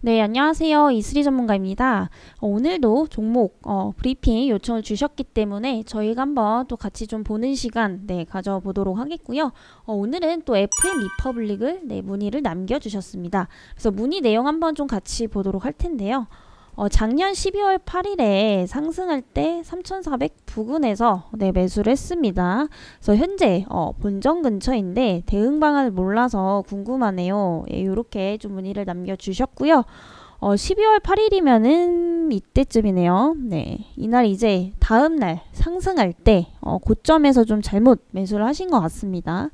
네, 안녕하세요. 이슬이 전문가입니다. 오늘도 종목 브리핑 요청을 주셨기 때문에 저희가 한번 또 같이 좀 보는 시간 가져보도록 하겠고요. 오늘은 또 FM 리퍼블릭을 문의를 남겨주셨습니다. 그래서 문의 내용 한번 좀 같이 보도록 할 텐데요. 작년 12월 8일에 상승할 때 3,400 부근에서 매수를 했습니다. 그래서 현재 본전 근처인데 대응 방안을 몰라서 궁금하네요. 이렇게 좀 문의를 남겨주셨고요. 12월 8일이면은 이때쯤이네요. 이날 이제 다음날 상승할 때 고점에서 좀 잘못 매수를 하신 것 같습니다.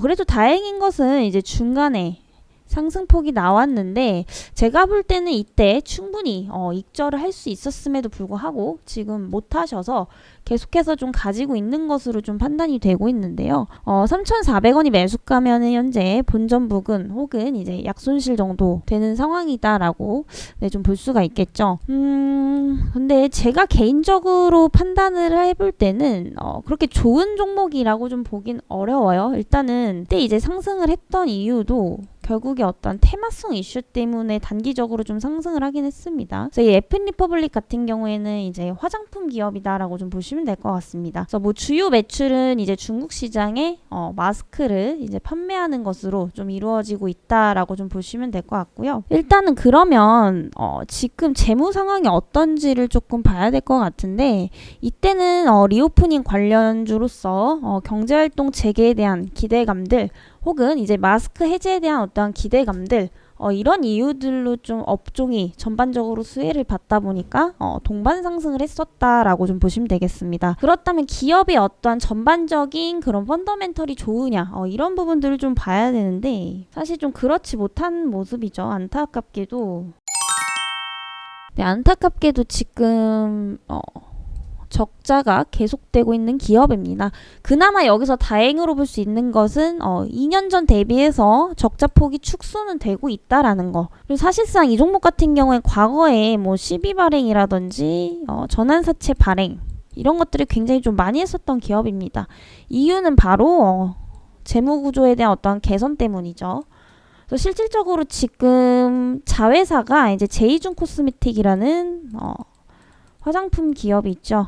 그래도 다행인 것은 이제 중간에 상승폭이 나왔는데 제가 볼 때는 이때 충분히 익절을 할 수 있었음에도 불구하고 지금 못하셔서 계속해서 좀 가지고 있는 것으로 좀 판단이 되고 있는데요. 3,400원이 매수가면은 현재 본전 부근 혹은 이제 약손실 정도 되는 상황이다라고 좀 볼 수가 있겠죠. 근데 제가 개인적으로 판단을 해볼 때는 그렇게 좋은 종목이라고 좀 보긴 어려워요. 일단은 그때 이제 상승을 했던 이유도 결국에 어떤 테마성 이슈 때문에 단기적으로 좀 상승을 하긴 했습니다. 그래서 이 FM 리퍼블릭 같은 경우에는 이제 화장품 기업이다라고 좀 보시면 될 것 같습니다. 그래서 뭐 주요 매출은 이제 중국 시장에 마스크를 이제 판매하는 것으로 좀 이루어지고 있다라고 좀 보시면 될 것 같고요. 일단은 그러면 지금 재무 상황이 어떤지를 조금 봐야 될 것 같은데 이때는 리오프닝 관련주로서 경제활동 재개에 대한 기대감들 혹은 이제 마스크 해제에 대한 어떠한 기대감들 이런 이유들로 좀 업종이 전반적으로 수혜를 받다 보니까 동반 상승을 했었다라고 좀 보시면 되겠습니다. 그렇다면 기업의 어떠한 전반적인 그런 펀더멘털이 좋으냐 이런 부분들을 좀 봐야 되는데 사실 좀 그렇지 못한 모습이죠. 안타깝게도 안타깝게도 지금 적자가 계속되고 있는 기업입니다. 그나마 여기서 다행으로 볼 수 있는 것은 2년 전 대비해서 적자폭이 축소는 되고 있다라는 거. 그리고 사실상 이 종목 같은 경우에 과거에 뭐 시비 발행이라든지 전환사채 발행 이런 것들을 굉장히 좀 많이 했었던 기업입니다. 이유는 바로 재무구조에 대한 어떠한 개선 때문이죠. 그래서 실질적으로 지금 자회사가 이제 제이준 코스메틱이라는 화장품 기업이 있죠.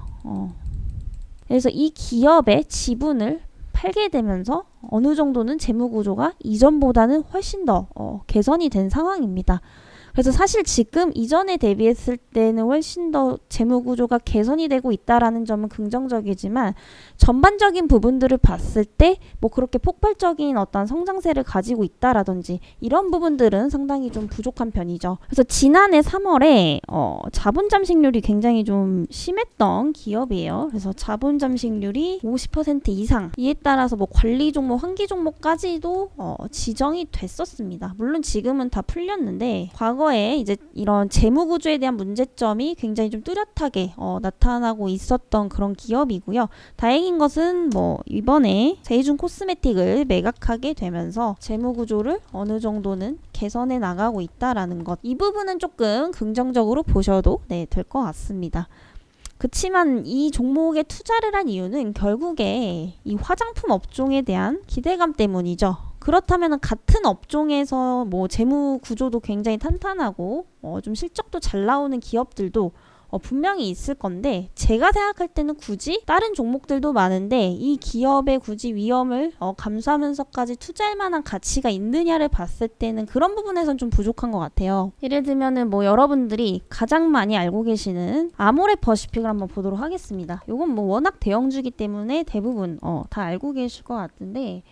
그래서 이 기업의 지분을 팔게 되면서 어느 정도는 재무 구조가 이전보다는 훨씬 더 개선이 된 상황입니다. 그래서 사실 지금 이전에 대비했을 때는 훨씬 더 재무 구조가 개선이 되고 있다라는 점은 긍정적이지만 전반적인 부분들을 봤을 때 뭐 그렇게 폭발적인 어떤 성장세를 가지고 있다라든지 이런 부분들은 상당히 좀 부족한 편이죠. 그래서 지난해 3월에 자본 잠식률이 굉장히 좀 심했던 기업이에요. 그래서 자본 잠식률이 50% 이상 이에 따라서 뭐 관리 종목, 환기 종목까지도 지정이 됐었습니다. 물론 지금은 다 풀렸는데 과거에 이제 이런 재무 구조에 대한 문제점이 굉장히 좀 뚜렷하게 나타나고 있었던 그런 기업이고요. 다행인 것은 뭐 이번에 제이준 코스메틱을 매각하게 되면서 재무 구조를 어느 정도는 개선해 나가고 있다라는 것. 이 부분은 조금 긍정적으로 보셔도 될 것 같습니다. 그치만 이 종목에 투자를 한 이유는 결국에 이 화장품 업종에 대한 기대감 때문이죠. 그렇다면 같은 업종에서 뭐 재무 구조도 굉장히 탄탄하고 좀 실적도 잘 나오는 기업들도 분명히 있을 건데 제가 생각할 때는 굳이 다른 종목들도 많은데 이 기업의 굳이 위험을 감수하면서까지 투자할 만한 가치가 있느냐를 봤을 때는 그런 부분에선 좀 부족한 것 같아요. 예를 들면은 뭐 여러분들이 가장 많이 알고 계시는 아모레퍼시픽을 한번 보도록 하겠습니다. 이건 뭐 워낙 대형주기 때문에 대부분 다 알고 계실 것 같은데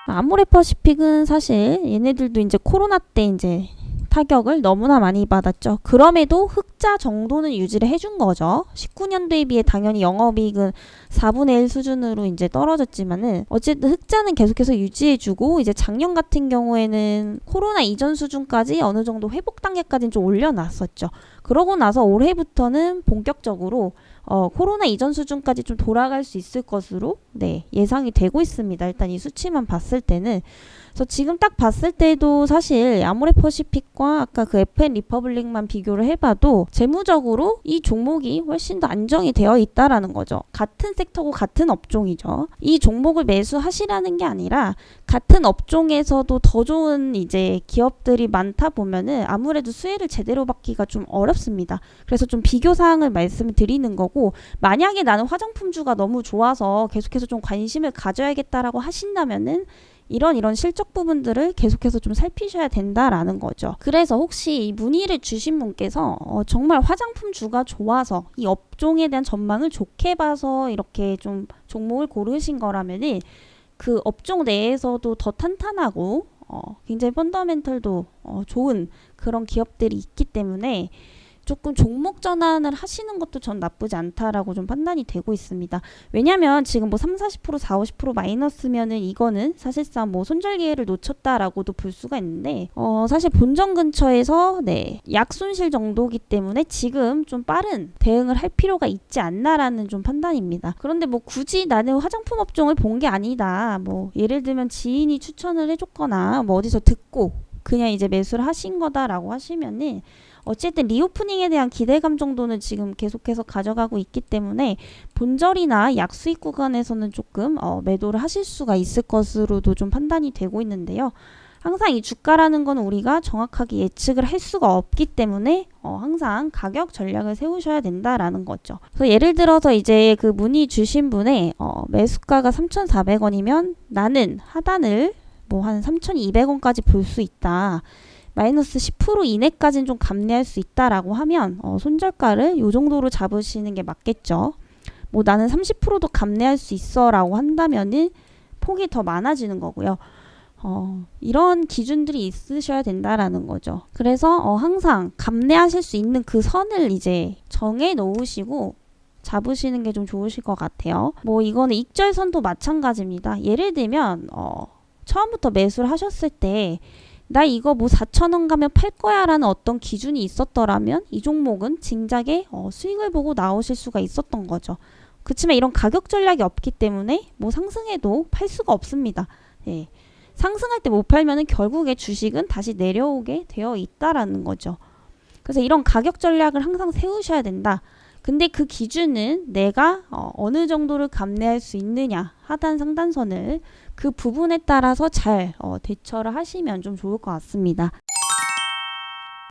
아모레퍼시픽은 사실 얘네들도 이제 코로나 때 이제 타격을 너무나 많이 받았죠. 그럼에도 흑자 정도는 유지를 해준 거죠. 19년도에 비해 당연히 영업이익은 4분의 1 수준으로 이제 떨어졌지만은 어쨌든 흑자는 계속해서 유지해주고 이제 작년 같은 경우에는 코로나 이전 수준까지 어느 정도 회복 단계까지는 좀 올려놨었죠. 그러고 나서 올해부터는 본격적으로 코로나 이전 수준까지 좀 돌아갈 수 있을 것으로 예상이 되고 있습니다. 일단 이 수치만 봤을 때는. 그래서 지금 딱 봤을 때도 사실 아모레퍼시픽과 아까 그 FN 리퍼블릭만 비교를 해봐도 재무적으로 이 종목이 훨씬 더 안정이 되어 있다라는 거죠. 같은 섹터고 같은 업종이죠. 이 종목을 매수하시라는 게 아니라 같은 업종에서도 더 좋은 이제 기업들이 많다 보면은 아무래도 수혜를 제대로 받기가 좀 어렵습니다. 그래서 좀 비교 사항을 말씀을 드리는 거고, 만약에 나는 화장품주가 너무 좋아서 계속해서 좀 관심을 가져야겠다라고 하신다면은 이런 실적 부분들을 계속해서 좀 살피셔야 된다라는 거죠. 그래서 혹시 이 문의를 주신 분께서 정말 화장품주가 좋아서 이 업종에 대한 전망을 좋게 봐서 이렇게 좀 종목을 고르신 거라면은 그 업종 내에서도 더 탄탄하고 굉장히 펀더멘털도 좋은 그런 기업들이 있기 때문에 조금 종목 전환을 하시는 것도 전 나쁘지 않다라고 좀 판단이 되고 있습니다. 왜냐면 지금 뭐 3, 40%, 4, 50% 마이너스면은 이거는 사실상 뭐 손절 기회를 놓쳤다라고도 볼 수가 있는데 사실 본전 근처에서 약손실 정도기 때문에 지금 좀 빠른 대응을 할 필요가 있지 않나라는 좀 판단입니다. 그런데 뭐 굳이 나는 화장품 업종을 본 게 아니다. 뭐 예를 들면 지인이 추천을 해줬거나 뭐 어디서 듣고 그냥 이제 매수를 하신 거다라고 하시면은 어쨌든 리오프닝에 대한 기대감 정도는 지금 계속해서 가져가고 있기 때문에 본절이나 약수익 구간에서는 조금 매도를 하실 수가 있을 것으로도 좀 판단이 되고 있는데요. 항상 이 주가라는 건 우리가 정확하게 예측을 할 수가 없기 때문에 항상 가격 전략을 세우셔야 된다라는 거죠. 그래서 예를 들어서 이제 그 문의 주신 분의 매수가가 3,400원이면 나는 하단을 뭐 한 3,200원까지 볼 수 있다. 마이너스 10% 이내까지는 좀 감내할 수 있다라고 하면 손절가를 요 정도로 잡으시는 게 맞겠죠. 뭐 나는 30%도 감내할 수 있어 라고 한다면은 폭이 더 많아지는 거고요. 이런 기준들이 있으셔야 된다라는 거죠. 그래서 항상 감내하실 수 있는 그 선을 이제 정해 놓으시고 잡으시는 게 좀 좋으실 것 같아요. 뭐 이거는 익절선도 마찬가지입니다. 예를 들면 처음부터 매수를 하셨을 때 나 이거 뭐 4,000원 가면 팔 거야 라는 어떤 기준이 있었더라면 이 종목은 진작에 수익을 보고 나오실 수가 있었던 거죠. 그렇지만 이런 가격 전략이 없기 때문에 뭐 상승해도 팔 수가 없습니다. 상승할 때 못 팔면은 결국에 주식은 다시 내려오게 되어 있다라는 거죠. 그래서 이런 가격 전략을 항상 세우셔야 된다. 근데 그 기준은 내가 어느 정도를 감내할 수 있느냐, 하단 상단선을 그 부분에 따라서 잘 대처를 하시면 좀 좋을 것 같습니다.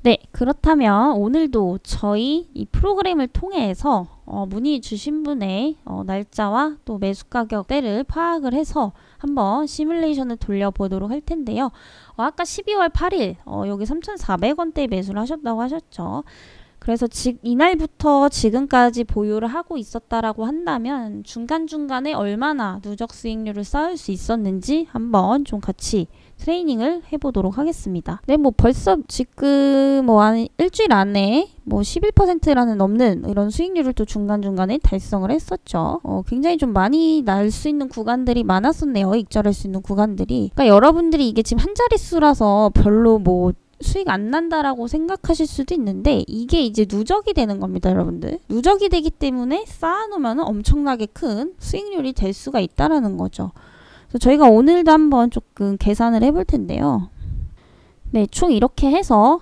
네, 그렇다면 오늘도 저희 이 프로그램을 통해서 문의 주신 분의 날짜와 또 매수 가격대를 파악을 해서 한번 시뮬레이션을 돌려보도록 할 텐데요. 아까 12월 8일 여기 3,400원대에 매수를 하셨다고 하셨죠. 그래서 이날부터 지금까지 보유를 하고 있었다라고 한다면 중간중간에 얼마나 누적 수익률을 쌓을 수 있었는지 한번 좀 같이 트레이닝을 해보도록 하겠습니다. 네, 뭐 벌써 지금 뭐 한 일주일 안에 뭐 11%라는 넘는 이런 수익률을 또 중간중간에 달성을 했었죠. 굉장히 좀 많이 날 수 있는 구간들이 많았었네요. 익절할 수 있는 구간들이. 그러니까 여러분들이 이게 지금 한 자릿수라서 별로 뭐 수익 안 난다라고 생각하실 수도 있는데 이게 이제 누적이 되는 겁니다, 여러분들. 누적이 되기 때문에 쌓아놓으면 엄청나게 큰 수익률이 될 수가 있다라는 거죠. 그래서 저희가 오늘도 한번 조금 계산을 해볼 텐데요. 네, 총 이렇게 해서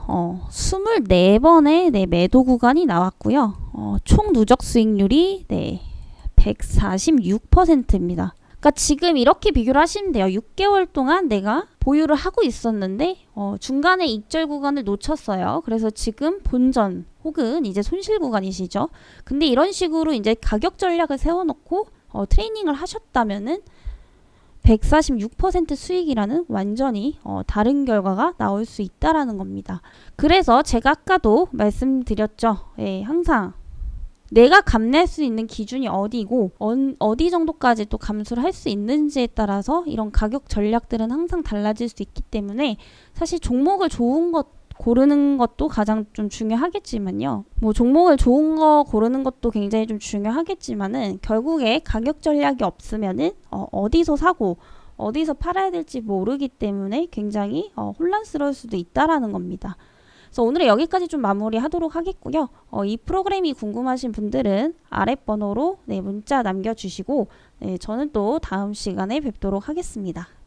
24번의 매도 구간이 나왔고요. 총 누적 수익률이 146%입니다. 그러니까 지금 이렇게 비교를 하시면 돼요. 6개월 동안 내가 보유를 하고 있었는데 중간에 익절 구간을 놓쳤어요. 그래서 지금 본전 혹은 이제 손실 구간이시죠. 근데 이런 식으로 이제 가격 전략을 세워놓고 트레이닝을 하셨다면은 146% 수익이라는 완전히 다른 결과가 나올 수 있다라는 겁니다. 그래서 제가 아까도 말씀드렸죠. 항상 내가 감내할 수 있는 기준이 어디고 어디 정도까지 또 감수를 할 수 있는지에 따라서 이런 가격 전략들은 항상 달라질 수 있기 때문에 사실 종목을 좋은 것 고르는 것도 가장 좀 중요하겠지만요. 뭐 종목을 좋은 거 고르는 것도 굉장히 좀 중요하겠지만은 결국에 가격 전략이 없으면은 어디서 사고 어디서 팔아야 될지 모르기 때문에 굉장히 혼란스러울 수도 있다라는 겁니다. 그래서 오늘은 여기까지 좀 마무리하도록 하겠고요. 이 프로그램이 궁금하신 분들은 아랫번호로 네, 문자 남겨주시고 네, 저는 또 다음 시간에 뵙도록 하겠습니다.